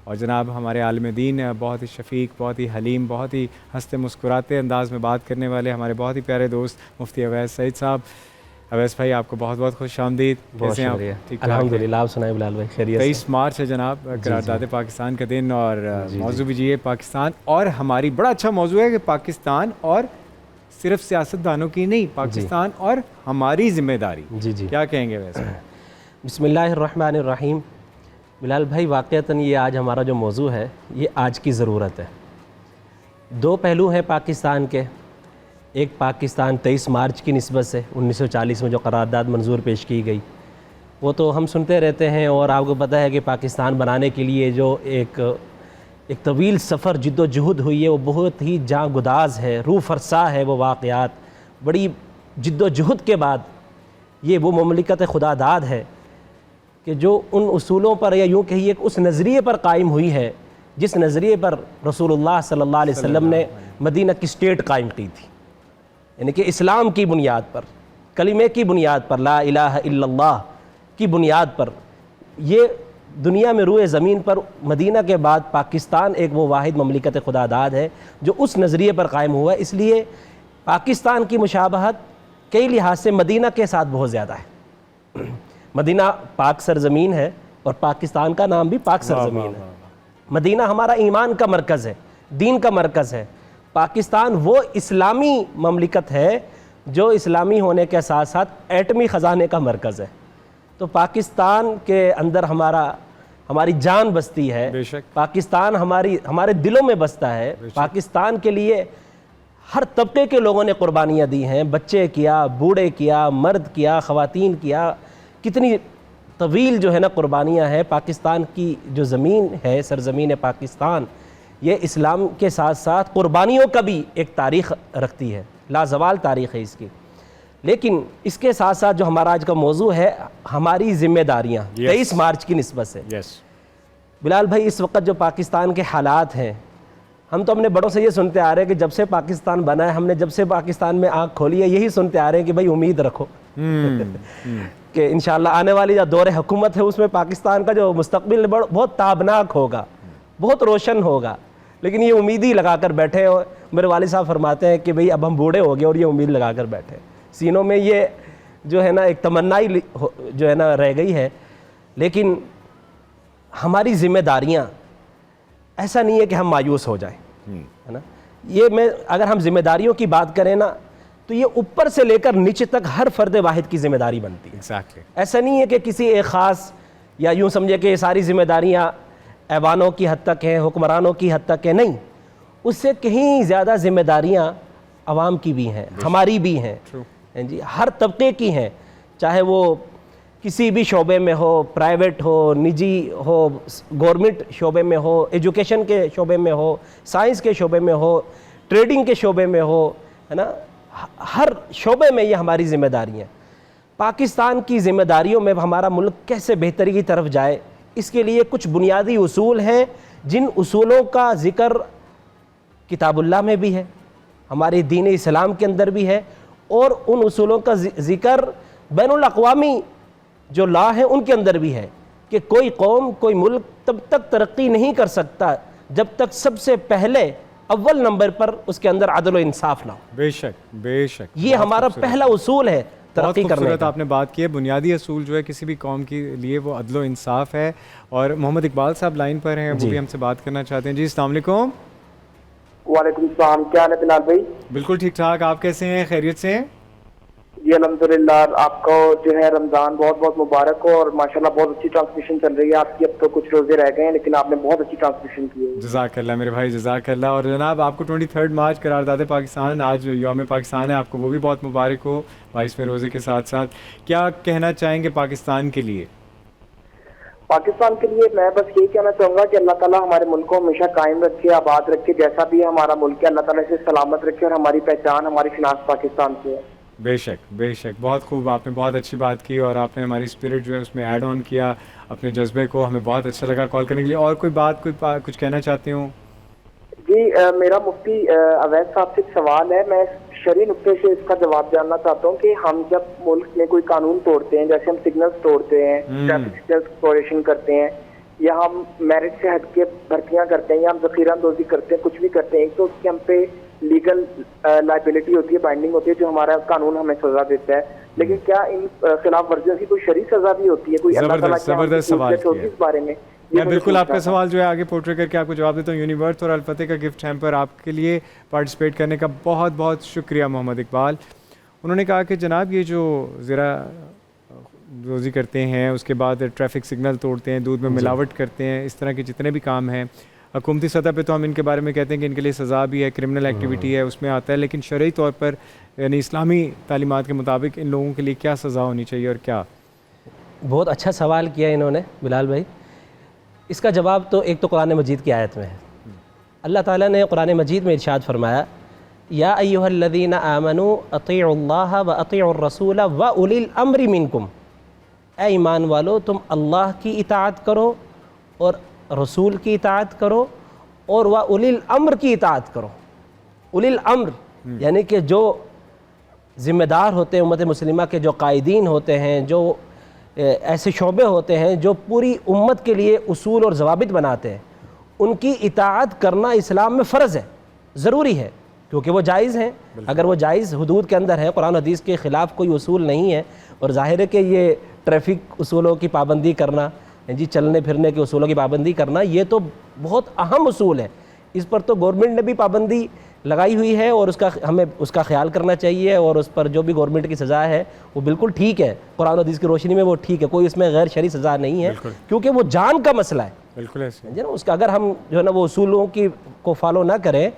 اور جناب ہمارے عالم دین بہت ہی شفیق، بہت ہی حلیم، بہت ہی ہنستے مسکراتے انداز میں بات کرنے والے ہمارے بہت ہی پیارے دوست مفتی اویس سعید صاحب. اویس بھائی آپ کو بہت بہت خوش آمدید. بہت شکریہ. الحمدللہ. آپ سنائیں بلال بھائی خیریت سے؟ 23 مارچ ہے جناب، قرارداد پاکستان کا دن، اور موضوع بھی ہے پاکستان اور ہماری. بڑا اچھا موضوع ہے کہ پاکستان اور صرف سیاستدانوں کی نہیں، پاکستان اور ہماری ذمہ داری. کیا کہیں گے ویسے؟ بسم اللہ الرحمن الرحیم. بلال بھائی واقعتاً یہ آج ہمارا جو موضوع ہے یہ آج کی ضرورت ہے. دو پہلو ہیں پاکستان کے. ایک پاکستان 23 مارچ کی نسبت سے 1940 میں جو قرارداد منظور پیش کی گئی، وہ تو ہم سنتے رہتے ہیں، اور آپ کو پتہ ہے کہ پاکستان بنانے کے لیے جو ایک طویل سفر جد و جہد ہوئی ہے وہ بہت ہی جاں گداز ہے، روح فرسا ہے. وہ واقعات بڑی جد و جہد کے بعد یہ وہ مملکت خدا داد ہے کہ جو ان اصولوں پر، یا یوں کہیے کہ اس نظریے پر قائم ہوئی ہے جس نظریے پر رسول اللہ صلی اللہ علیہ وسلم نے مدینہ کی اسٹیٹ قائم کی تھی. یعنی کہ اسلام کی بنیاد پر، کلمے کی بنیاد پر، لا الہ الا اللہ کی بنیاد پر. یہ دنیا میں روئے زمین پر مدینہ کے بعد پاکستان ایک وہ واحد مملکت خدا داد ہے جو اس نظریے پر قائم ہوا ہے. اس لیے پاکستان کی مشابہت کئی لحاظ سے مدینہ کے ساتھ بہت زیادہ ہے. مدینہ پاک سرزمین ہے اور پاکستان کا نام بھی پاک سرزمین ہے. مدینہ ہمارا ایمان کا مرکز ہے، دین کا مرکز ہے. پاکستان وہ اسلامی مملکت ہے جو اسلامی ہونے کے ساتھ ساتھ ایٹمی خزانے کا مرکز ہے. تو پاکستان کے اندر ہماری جان بستی ہے. پاکستان ہمارے دلوں میں بستا ہے. پاکستان کے لیے ہر طبقے کے لوگوں نے قربانیاں دی ہیں. بچے کیا، بوڑھے کیا، مرد کیا، خواتین کیا. کتنی طویل جو ہے نا قربانیاں ہیں. پاکستان کی جو زمین ہے، سرزمین پاکستان، یہ اسلام کے ساتھ ساتھ قربانیوں کا بھی ایک تاریخ رکھتی ہے، لازوال تاریخ ہے اس کی. لیکن اس کے ساتھ ساتھ جو ہمارا آج کا موضوع ہے، ہماری ذمہ داریاں 23 مارچ کی نسبت سے. بلال بھائی اس وقت جو پاکستان کے حالات ہیں، ہم تو اپنے بڑوں سے یہ سنتے آ رہے ہیں کہ جب سے پاکستان بنا ہے، ہم نے جب سے پاکستان میں آنکھ کھولی ہے یہی سنتے آ رہے ہیں کہ بھائی امید رکھو کہ انشاءاللہ آنے والی جو دور حکومت ہے اس میں پاکستان کا جو مستقبل بہت تابناک ہوگا، بہت روشن ہوگا. لیکن یہ امید ہی لگا کر بیٹھے. میرے والد صاحب فرماتے ہیں کہ بھئی اب ہم بوڑھے ہو گئے اور یہ امید لگا کر بیٹھے. سینوں میں یہ جو ہے نا ایک تمنا ہی جو ہے نا رہ گئی ہے. لیکن ہماری ذمہ داریاں ایسا نہیں ہے کہ ہم مایوس ہو جائیں، ہے نا. اگر ہم ذمہ داریوں کی بات کریں نا تو یہ اوپر سے لے کر نیچے تک ہر فرد واحد کی ذمہ داری بنتی ہے. ایسا نہیں ہے کہ کسی ایک خاص، یا یوں سمجھے کہ یہ ساری ذمہ داریاں ایوانوں کی حد تک ہیں، حکمرانوں کی حد تک ہیں. نہیں، اس سے کہیں زیادہ ذمہ داریاں عوام کی بھی ہیں، ہماری بھی ہیں جی، ہر طبقے کی ہیں. چاہے وہ کسی بھی شعبے میں ہو، پرائیویٹ ہو، نجی ہو، گورنمنٹ شعبے میں ہو، ایجوکیشن کے شعبے میں ہو، سائنس کے شعبے میں ہو، ٹریڈنگ کے شعبے میں ہو، ہے نا. ہر شعبے میں یہ ہماری ذمہ داری ہیں. پاکستان کی ذمہ داریوں میں ہمارا ملک کیسے بہتری کی طرف جائے، اس کے لیے کچھ بنیادی اصول ہیں جن اصولوں کا ذکر کتاب اللہ میں بھی ہے، ہمارے دین اسلام کے اندر بھی ہے، اور ان اصولوں کا ذکر بین الاقوامی جو لا ہیں ان کے اندر بھی ہے کہ کوئی قوم، کوئی ملک تب تک ترقی نہیں کر سکتا جب تک سب سے پہلے اول نمبر پر اس کے اندر عدل و انصاف نہ ہو. بے شک یہ ہمارا پہلا اصول ہے ترقی کرنے کا. آپ نے بات کی ہے بنیادی اصول جو ہے کسی بھی قوم کے لیے وہ عدل و انصاف ہے. اور محمد اقبال صاحب لائن پر ہیں، وہ بھی ہم سے بات کرنا چاہتے ہیں. جی السلام علیکم. وعلیکم السلام. کیا حال ہے بلال بھائی؟ بالکل ٹھیک ٹھاک. آپ کیسے ہیں؟ خیریت سے ہیں؟ جی الحمدللہ. آپ کو جو ہے رمضان بہت بہت مبارک ہو، اور ماشاءاللہ بہت اچھی ٹرانسمیشن چل رہی ہے آپ کی. اب تو کچھ روزے رہ گئے ہیں لیکن آپ نے بہت اچھی ٹرانسمیشن کی ہے. جزاک اللہ میرے بھائی، جزاک اللہ. اور جناب آپ کو 23 مارچ قرارداد پاکستان، آج یوم پاکستان ہے، آپ کو وہ بھی بہت مبارک ہو 22ویں روزے کے ساتھ ساتھ. کیا کہنا چاہیں گے پاکستان کے لیے؟ پاکستان کے لیے میں بس یہی کہنا چاہوں گا کہ اللہ تعالیٰ ہمارے ملک کو ہمیشہ قائم رکھے، آباد رکھے. جیسا بھی ہمارا ملک ہے اللہ تعالیٰ سے سلامت رکھے، اور ہماری پہچان، ہماری شناخت پاکستان سے ہے. بے شک بے شک. بہت خوب، آپ نے بہت اچھی بات کی، اور آپ نے ہماری اسپرٹ جو ہے اس میں ایڈ آن کیا اپنے جذبے کو. ہمیں بہت اچھا لگا کال کرنے کے لیے. اور کوئی بات، کچھ کہنا چاہتے ہوں؟ جی میرا مفتی اویس صاحب سے ایک سوال ہے. میں شرعی نقطے سے اس کا جواب جاننا چاہتا ہوں کہ ہم جب ملک میں کوئی قانون توڑتے ہیں، جیسے ہم سگنلز توڑتے ہیں، ٹریفک سگنلز وائلیشن کرتے ہیں، یا ہم میرٹ سے ہٹ کے بھرتیاں کرتے ہیں یا ہم ذخیرہ اندوزی کرتے ہیں, کچھ بھی کرتے ہیں, تو اس کی ہم پہ لیگل لائبلٹی ہوتی ہے, بائنڈنگ ہوتی ہے, جو ہمارا قانون ہمیں سزا دیتا ہے. لیکن کیا ان خلاف ورزیوں کی کوئی شرعی سزا بھی ہوتی ہے؟ کوئی اللہ تعالیٰ زبردست سوال ہوتی ہے اس بارے میں؟ میں بالکل آپ کا سوال جو ہے آگے پورٹریٹ کر کے آپ کو جواب دیتا ہوں. یونیورس اور الفتح کا گفٹ ہیمپر آپ کے لیے پارٹیسپیٹ کرنے کا بہت بہت شکریہ محمد اقبال. انہوں نے کہا کہ جناب یہ جو زرا روزی کرتے ہیں, اس کے بعد ٹریفک سگنل توڑتے ہیں, دودھ میں ملاوٹ کرتے ہیں, اس طرح کے جتنے بھی کام ہیں حکومتی سطح پہ تو ہم ان کے بارے میں کہتے ہیں کہ ان کے لیے سزا بھی ہے, کرمنل ایکٹیویٹی ہے, اس میں آتا ہے, لیکن شرعی طور پر یعنی اسلامی تعلیمات کے مطابق ان لوگوں کے لیے کیا سزا ہونی چاہیے اور کیا؟ بہت اچھا سوال کیا انہوں نے بلال بھائی. اس کا جواب تو ایک تو قرآن مجید کی آیت میں ہے. اللہ تعالیٰ نے قرآن مجید میں ارشاد فرمایا یا ایھا الذین آمنوا اطیعوا اللہ و اطیعوا الرسول و اولی الامر منکم. اے ایمان والو تم اللہ کی اطاعت کرو اور رسول کی اطاعت کرو اور و اولی الامر کی اطاعت کرو. اولی الامر یعنی کہ جو ذمہ دار ہوتے ہیں امت مسلمہ کے, جو قائدین ہوتے ہیں, جو ایسے شعبے ہوتے ہیں جو پوری امت کے لیے اصول اور ضوابط بناتے ہیں, ان کی اطاعت کرنا اسلام میں فرض ہے, ضروری ہے, کیونکہ وہ جائز ہیں. اگر وہ جائز حدود کے اندر ہے, قرآن حدیث کے خلاف کوئی اصول نہیں ہے, اور ظاہر ہے کہ یہ ٹریفک اصولوں کی پابندی کرنا, جی چلنے پھرنے کے اصولوں کی پابندی کرنا, یہ تو بہت اہم اصول ہے. اس پر تو گورنمنٹ نے بھی پابندی لگائی ہوئی ہے اور ہمیں اس کا خیال کرنا چاہیے, اور اس پر جو بھی گورنمنٹ کی سزا ہے وہ بالکل ٹھیک ہے, قرآن و حدیث کی روشنی میں وہ ٹھیک ہے, کوئی اس میں غیر شرعی سزا نہیں ہے, کیونکہ وہ جان کا مسئلہ ہے. بالکل ایسے نا اس کا اگر ہم جو ہے نا وہ اصولوں کو فالو نہ کریں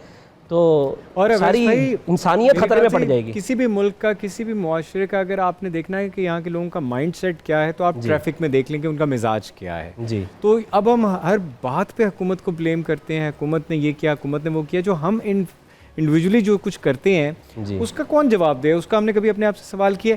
تو ساری انسانیت خطرے میں پڑ جائے گی. کسی بھی ملک کا, کسی بھی معاشرے کا اگر آپ نے دیکھنا ہے کہ یہاں کے لوگوں کا مائنڈ سیٹ کیا ہے, تو آپ ٹریفک میں دیکھ لیں کہ ان کا مزاج کیا ہے. جی تو اب ہم ہر بات پہ حکومت کو بلیم کرتے ہیں, حکومت نے یہ کیا, حکومت نے وہ کیا. جو ہم انڈیویجولی جو کچھ کرتے ہیں اس کا کون جواب دے؟ اس کا ہم نے کبھی اپنے آپ سے سوال کیا؟